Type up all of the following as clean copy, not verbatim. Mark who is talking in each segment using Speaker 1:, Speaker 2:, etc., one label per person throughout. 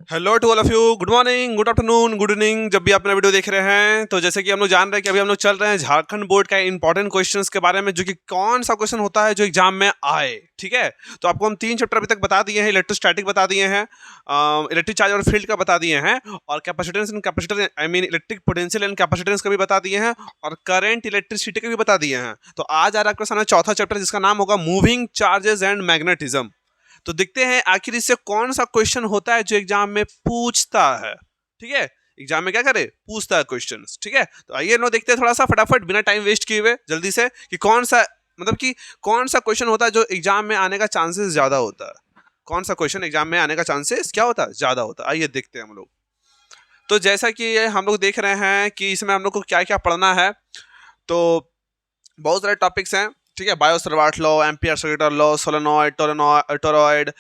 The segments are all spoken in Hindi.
Speaker 1: Hello to all of you, good morning, good afternoon, good evening, जब भी आप मेरा वीडियो देख रहे हैं। तो जैसे कि हम लोग जान रहे हैं कि अभी हम लोग चल रहे हैं झारखंड बोर्ड का इंपॉर्टेंट क्वेश्चंस के बारे में, जो कि कौन सा क्वेश्चन होता है जो एग्जाम में आए। ठीक है, तो आपको हम 3 चैप्टर अभी तक बता दिए हैं। इलेक्ट्रोस्टैटिक बता दिए हैं, इलेक्ट्रिक चार्ज और फील्ड का बता दिए हैं, और capacitance and capacitor I mean electric potential and capacitance का भी बता दिए हैं, और करंट इलेक्ट्रिसिटी का भी बता दिए हैं। तो आज आ रहा है आपके सामने चौथा चैप्टर, जिसका नाम होगा मूविंग चार्जेस एंड मैग्नेटिज्म। तो देखते हैं आखिर इससे कौन सा क्वेश्चन होता है जो एग्जाम में पूछता है। ठीक है, एग्जाम में क्या करे, पूछता है क्वेश्चन। ठीक है, तो आइए नो देखते हैं थोड़ा सा फटाफट, बिना टाइम वेस्ट किए हुए जल्दी से, कि कौन सा मतलब कि कौन सा क्वेश्चन होता है जो एग्जाम में आने का चांसेस ज्यादा होता है। कौन सा क्वेश्चन एग्जाम में आने का चांसेस क्या होता है, ज्यादा होता है। आइए देखते हैं हम लोग। तो जैसा कि हम लोग देख रहे हैं कि इसमें हम लोग को क्या क्या पढ़ना है, तो बहुत सारे टॉपिक्स हैं। ठीक है, Biot Savart law, Ampere circuit law, solenoid, toroid,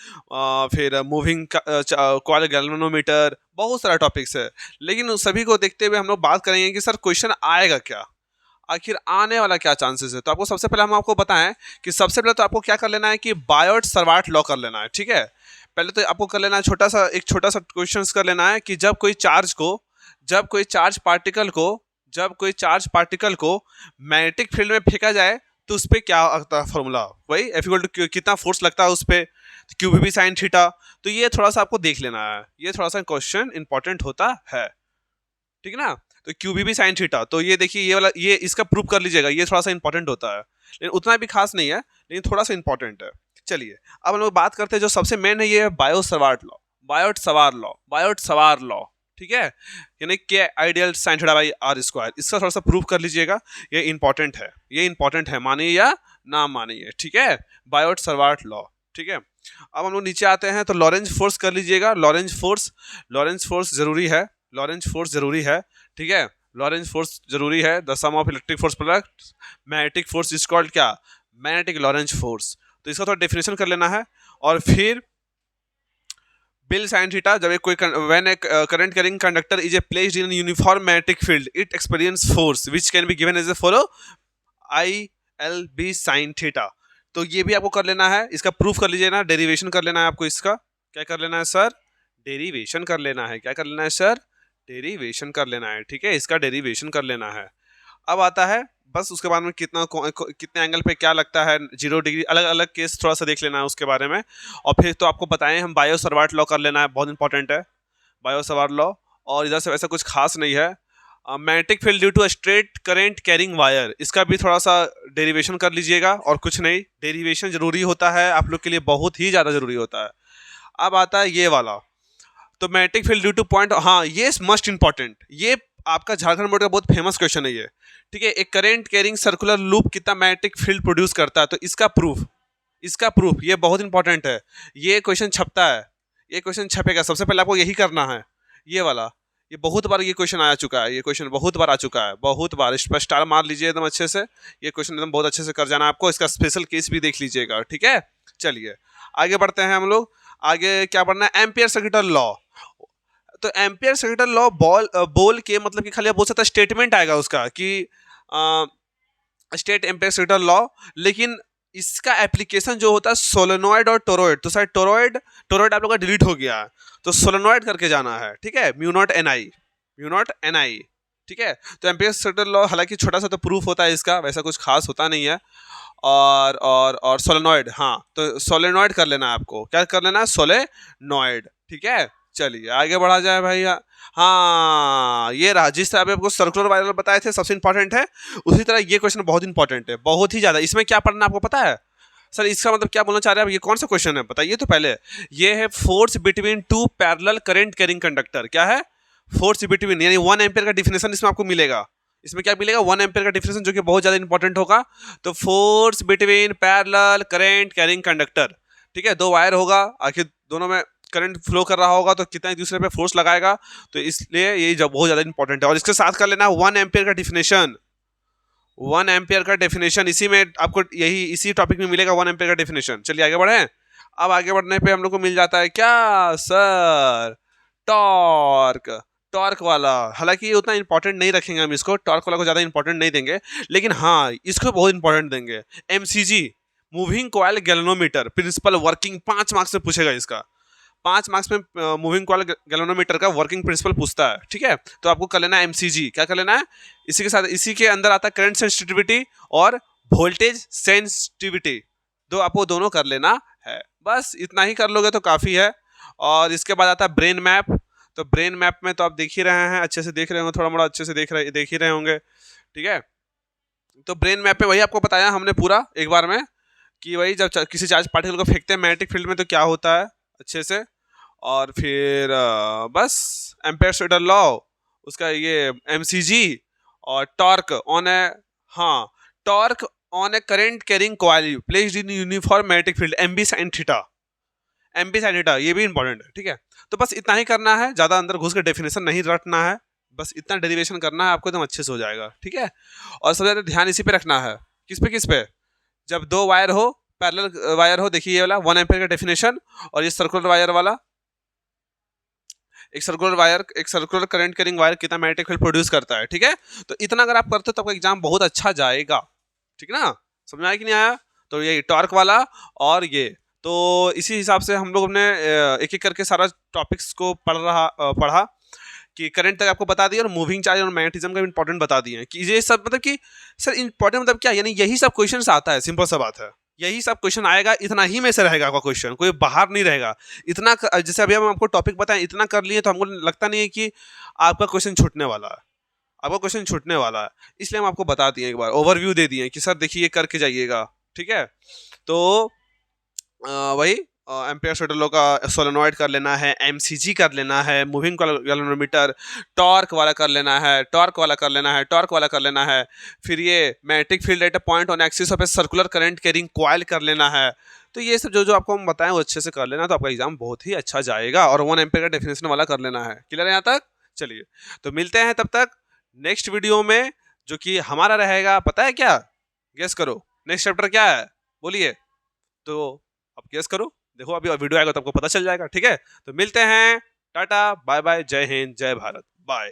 Speaker 1: फिर मूविंग कॉइल गैल्वेनोमीटर, बहुत सारा टॉपिक्स है। लेकिन उस सभी को देखते हुए हम लोग बात करेंगे कि सर क्वेश्चन आएगा क्या, आखिर आने वाला क्या चांसेस है। तो आपको सबसे पहले हम आपको बताएं कि सबसे पहले तो आपको क्या कर लेना है कि बायोट सर्वाट लॉ कर लेना है। ठीक है, पहले तो आपको कर लेना है छोटा सा क्वेश्चन कर लेना है कि जब कोई चार्ज पार्टिकल को मैग्नेटिक फील्ड में फेंका जाए तो उस पर क्या आता है फॉर्मूला, वही एफ इक्वल टू कितना फोर्स लगता है उस पर, क्यू भी साइन थीटा। तो ये थोड़ा सा आपको देख लेना है, ये थोड़ा सा क्वेश्चन इंपॉर्टेंट होता है। ठीक है ना, तो क्यू भी साइन थीटा, तो ये देखिए ये वाला, ये इसका प्रूव कर लीजिएगा, ये थोड़ा सा इंपॉर्टेंट होता है, लेकिन उतना भी खास नहीं है, लेकिन थोड़ा सा इंपॉर्टेंट है। चलिए अब हम लोग बात करते हैं जो सबसे मेन है, ये है Biot Savart law, Biot Savart law. ठीक है, यानी के ideal sine theta by r square, इसका थोड़ा सा प्रूव कर लीजिएगा, ये इंपॉर्टेंट है, मानिए या ना मानिए। ठीक है, बायोट सर्वाट लॉ। ठीक है, अब हम लोग नीचे आते हैं तो लॉरेंज फोर्स कर लीजिएगा, लॉरेंज फोर्स जरूरी है, ठीक है, लॉरेंज फोर्स जरूरी है। The sum of electric force plus magnetic force is called क्या, मैग्नेटिक लॉरेंज फोर्स। तो इसका थोड़ा डेफिनेशन कर लेना है। और फिर बिल साइन थीटा, जब कोई when a current carrying conductor is a placed in uniform magnetic field it experience force which can be given as a follow I L B sine theta. तो ये भी आपको कर लेना है, इसका प्रूफ कर लीजिए ना, डेरिवेशन कर लेना है आपको। इसका क्या कर लेना है सर, डेरिवेशन कर लेना है। क्या कर लेना है सर, डेरिवेशन कर लेना है। ठीक है, इसका डेरिवेशन कर लेना है। अब आता है बस उसके बाद में कितने एंगल पे क्या लगता है, 0 डिग्री, अलग अलग केस थोड़ा सा देख लेना है उसके बारे में। और फिर तो आपको बताएं हम बायो सर्वाट लॉ कर लेना है, बहुत इंपॉर्टेंट है बायो सर्वाट लॉ। और इधर से वैसा कुछ खास नहीं है। Magnetic field due to straight current carrying wire, इसका भी थोड़ा सा डेरिवेशन कर लीजिएगा, और कुछ नहीं, डेरिवेशन जरूरी होता है आप लोग के लिए, बहुत ही ज़्यादा जरूरी होता है। अब आता है ये वाला, तो magnetic field due two point, हाँ ये मस्ट इंपॉर्टेंट, ये आपका झारखंड बोर्ड का बहुत फेमस क्वेश्चन है ये। ठीक है, एक करंट कैरिंग सर्कुलर लूप कितना मैग्नेटिक फील्ड प्रोड्यूस करता है, तो इसका प्रूफ ये बहुत इंपॉर्टेंट है। ये क्वेश्चन छपता है, ये क्वेश्चन छपेगा, सबसे पहले आपको यही करना है, ये वाला। ये बहुत बार ये क्वेश्चन आ चुका है, ये क्वेश्चन बहुत बार आ चुका है, बहुत बार। इस पर स्टार मार लीजिए एकदम अच्छे से, ये क्वेश्चन एकदम बहुत अच्छे से कर जाना आपको, इसका स्पेशल केस भी देख लीजिएगा। ठीक है, चलिए आगे बढ़ते हैं हम लोग। आगे क्या पढ़ना है, एम्पियर सर्किटल लॉ। तो एम्पियर सर्किटल लॉ बोल के मतलब कि खाली आप बोल सकते हैं स्टेटमेंट आएगा उसका कि स्टेट एम्पियर सर्किटल लॉ, लेकिन इसका एप्लीकेशन जो होता है सोलेनॉइड और टोरॉइड। तो शायद टोरॉइड आप लोग का डिलीट हो गया है, तो सोलेनॉइड करके जाना है। ठीक है, म्यू नॉट एन आई। ठीक है, तो एम्पियर सर्किटल लॉ हालांकि छोटा सा तो प्रूफ होता है इसका, वैसा कुछ खास होता नहीं है। और सोलेनॉइड, हाँ तो सोलेनॉइड कर लेना है आपको, क्या कर लेना है, सोलेनॉइड। ठीक है, चलिए आगे बढ़ा जाए भैया। हाँ ये रहा, जिस तरह आपको सर्कुलर वायर बताए थे सबसे इंपॉर्टेंट है, उसी तरह ये क्वेश्चन बहुत इंपॉर्टेंट है, बहुत ही ज्यादा। इसमें क्या पढ़ना आपको पता है सर, इसका मतलब क्या बोलना चाह रहे हैं आप, ये कौन सा क्वेश्चन है बताइए तो पहले। ये है force between two parallel current carrying conductor. क्या है, फोर्स बिटवीन, यानी 1 एम्पियर का डिफिनेशन इसमें आपको मिलेगा। इसमें क्या मिलेगा, 1 एम्पियर का डिफिनेशन, जो कि बहुत ज्यादा इंपॉर्टेंट होगा। तो force between parallel current carrying conductor. ठीक है, 2 वायर होगा, आखिर दोनों में करंट फ्लो कर रहा होगा, तो कितना एक दूसरे पे फोर्स लगाएगा, तो इसलिए ये जब बहुत ज्यादा इंपॉर्टेंट है। और इसके साथ कर लेना 1 एम्पियर का डिफिनेशन, 1 एम्पियर का डेफिनेशन, इसी में आपको इसी टॉपिक में मिलेगा 1 एम्पियर का डेफिनेशन। चलिए आगे बढ़े। अब आगे बढ़ने पे हम लोग को मिल जाता है क्या सर, टॉर्क वाला। हालांकि ये उतना इंपॉर्टेंट नहीं रखेंगे हम इसको, टॉर्क वाला को ज्यादा इंपॉर्टेंट नहीं देंगे, लेकिन हाँ इसको बहुत इंपॉर्टेंट देंगे। MCG, moving coil galvanometer, principle working, 5 marks से पूछेगा इसका, 5 मार्क्स में मूविंग कॉइल गैल्वेनोमीटर का वर्किंग प्रिंसिपल पूछता है, ठीक है। तो आपको कर लेना है एमसीजी, क्या कर लेना है, इसी के साथ इसी के अंदर आता है करंट सेंसिटिविटी और वोल्टेज सेंसिटिविटी, तो आपको दोनों कर लेना है। बस इतना ही कर लोगे तो काफ़ी है। और इसके बाद आता है ब्रेन मैप। तो ब्रेन मैप में तो आप देख ही रहे हैं, अच्छे से देख रहे होंगे, थोड़ा मोड़ा अच्छे से देख ही रहे होंगे, ठीक है। तो ब्रेन मैप में वही आपको बताया हमने पूरा एक बार में कि वही जब किसी चार्ज पार्टिकल को फेंकते हैं मैग्नेटिक फील्ड में तो क्या होता है अच्छे से। और फिर बस एम्पेयर स्टेटर लॉ, उसका ये एमसीजी और टॉर्क ऑन ए, हाँ, torque on A current carrying coil placed in uniform magnetic field MB sine theta, MB sine theta ये भी इंपॉर्टेंट है, ठीक है। तो बस इतना ही करना है, ज़्यादा अंदर घुस के डेफिनेशन नहीं रटना है, बस इतना डेरिवेशन करना है आपको, एकदम अच्छे से हो जाएगा, ठीक है। और सबसे ज़्यादा ध्यान इसी पे रखना है, किस पे, जब दो वायर हो, पैरेलल वायर हो, देखिए ये वाला 1 एम्पीयर का डेफिनेशन, और ये सर्कुलर वायर वाला, एक सर्कुलर करंट कैरिंग वायर कितना मैग्नेटिक फील्ड प्रोड्यूस करता है, ठीक है। तो इतना अगर आप करते हो तो आपका एग्जाम बहुत अच्छा जाएगा, ठीक ना, समझ में आया कि नहीं आया। तो ये टॉर्क वाला और ये, तो इसी हिसाब से हम लोग ने एक एक करके सारा टॉपिक्स को पढ़ा कि करंट तक आपको बता दिया और मूविंग चार्ज और मैग्नेटिज्म का इंपॉर्टेंट बता दिए कि ये सब मतलब कि सर इंपॉर्टेंट मतलब क्या, यानी यही सब क्वेश्चंस आता है, सिंपल सा बात है, यही सब क्वेश्चन आएगा, इतना ही में से रहेगा आपका क्वेश्चन, कोई बाहर नहीं रहेगा। इतना जैसे अभी हम आपको टॉपिक बताएं, इतना कर लिए तो हमको लगता नहीं है कि आपका क्वेश्चन छूटने वाला है, आपका क्वेश्चन छूटने वाला है, इसलिए हम आपको बता दिए, एक बार ओवरव्यू दे दिए कि सर देखिए ये करके जाइएगा, ठीक है। तो वही एम्पेयर स्टेटर लॉ का सोलेनॉइड कर लेना है, एमसीजी कर लेना है, मूविंग गैल्वेनोमीटर, टॉर्क वाला कर लेना है, टॉर्क वाला कर लेना है, टॉर्क वाला कर लेना है, फिर ये magnetic field at a point on axis of a circular current carrying coil कर लेना है। तो ये सब जो जो आपको हम बताएं वो अच्छे से कर लेना, तो आपका एग्जाम बहुत ही अच्छा जाएगा। और 1 एम्पेयर का डेफिनेशन वाला कर लेना है। क्लियर है यहाँ तक? चलिए तो मिलते हैं तब तक नेक्स्ट वीडियो में, जो कि हमारा रहेगा, पता है क्या, गेस करो नेक्स्ट चैप्टर क्या है, बोलिए। तो अब गेस करो, देखो अभी वीडियो आएगा तो आपको पता चल जाएगा, ठीक है। तो मिलते हैं, टाटा बाय बाय, जय हिंद जय भारत, बाय।